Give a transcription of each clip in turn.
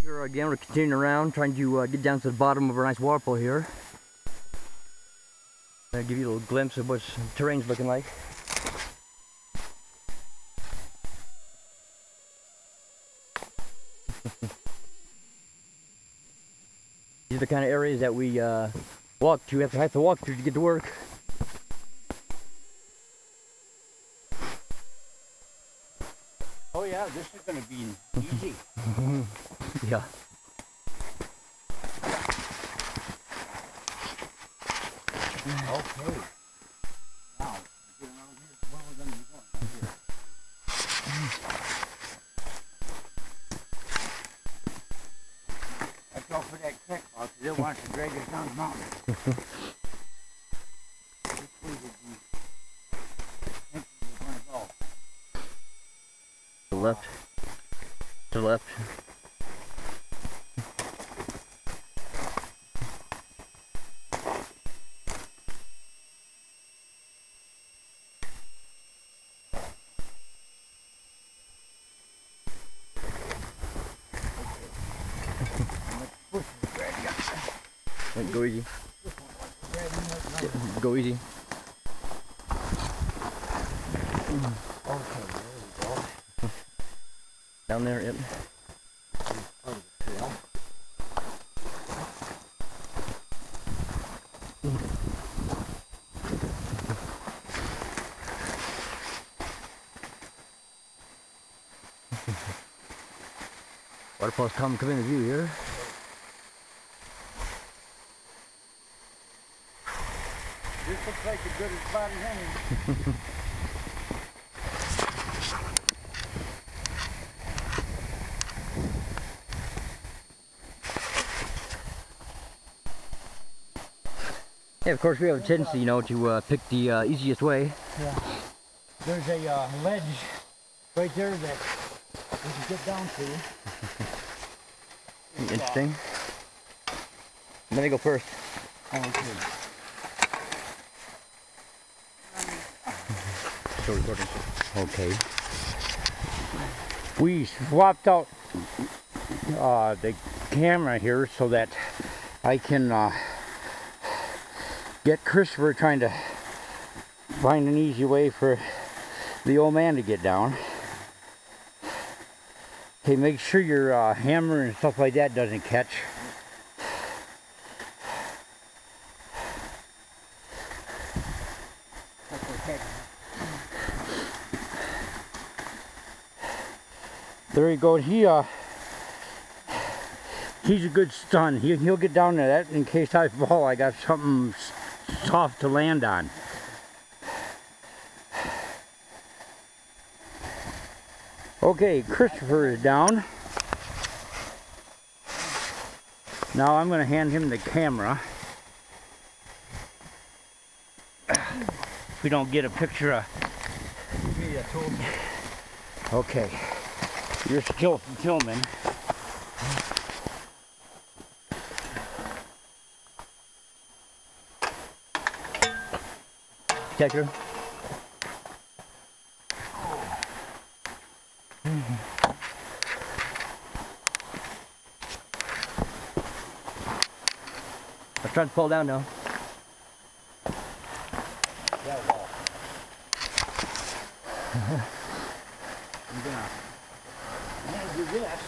Here again, we're continuing around, trying to get down to the bottom of our nice waterfall here. I'll give you a little glimpse of what the terrain's looking like. These are the kind of areas that we walk to, have to walk through to get to work. Oh yeah, this is going to be easy. Yeah. Okay. Now, get around here. Where we're going to be going? Right here. Watch out for that creek, because it wants to drag us down the mountain. This way would be thinking we're going to go. To the left. To the left. Go easy. Go easy. Okay, there we go. Down there, yep. Part of the trail. Waterfall's come into view here. This looks like as good as body hanging. Yeah, of course we have a tendency, you know, to pick the easiest way. Yeah. There's a ledge right there that we can get down to. Interesting. Let me go first. Okay. Still recording. Okay. We swapped out the camera here so that I can get Christopher trying to find an easy way for the old man to get down. Okay, make sure your hammer and stuff like that doesn't catch. There you go. He's a good stun. He'll get down there. That in case I fall, I got something soft to land on. Okay, Christopher is down. Now I'm going to hand him the camera. If we don't get a picture of... Okay. You're still filming. Catcher. I'm trying to fall down now. Yeah, well. I'm gonna do this.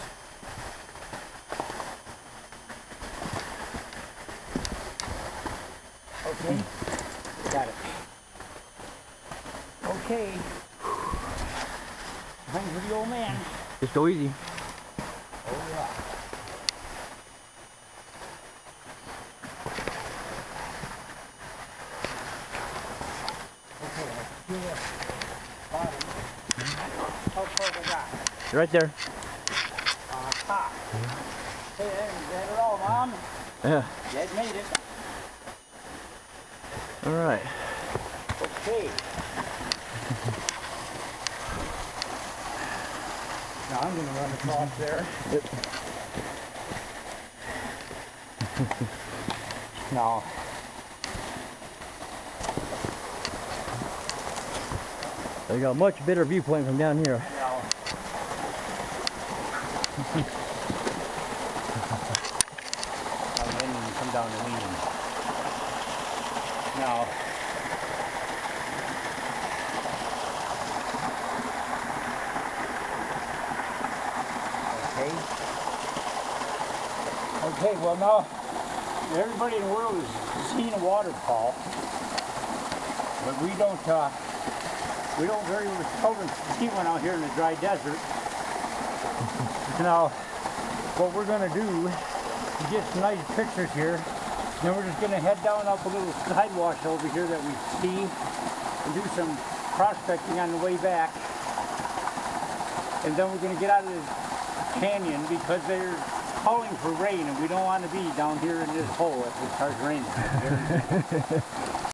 Okay. Got it. Okay. Thanks for the old man. Just go easy. Oh yeah. Okay, let's do this. Bottom. How far we got? Right there. Top. Hey, is that it all, Mom? Yeah. Dad made it. All right. Okay. Now I'm going to run across there. Yep. Now, They got a much better viewpoint from down here. now down the lean. Now, okay, well now, everybody in the world has seen a waterfall, but we don't very seldom see one out here in the dry desert. Now, what we're going to do to get some nice pictures here, then we're just going to head down up a little sidewash over here that we see and do some prospecting on the way back. And then we're going to get out of this canyon because they're calling for rain and we don't want to be down here in this hole if it starts raining.